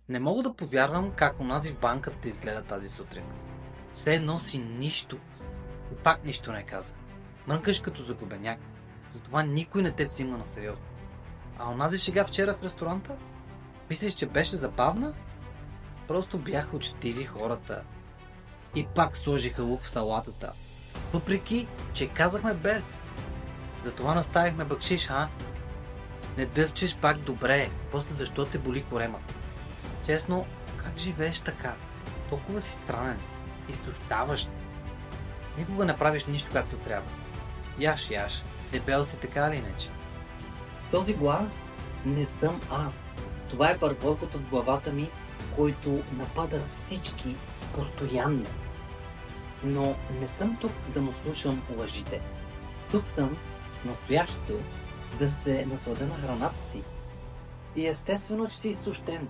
Не мога да повярвам как онази в банката ти изгледа тази сутрин. Все едно си нищо. И пак нищо не каза. Мрънкаш като загубеняк. Затова никой не те взима на сериозно. А онази шега вчера в ресторанта? Мислиш, че беше забавна? Просто бяха учтиви хората. И пак сложиха лук в салатата. Въпреки, че казахме без. Затова наставихме бакшиш, Не дъвчеш пак добре. После защо те боли корема? Честно, как живееш така? Толкова си странен. Изтощаващ. Никога не правиш нищо както трябва. Яш. Дебел си така или иначе. Този глас не съм аз. Това е бърборкото в главата ми, който напада всички постоянно. Но не съм тук да му слушам лъжите. Тук съм в настоящето да се насладя на храната си. И естествено, че си изтощен.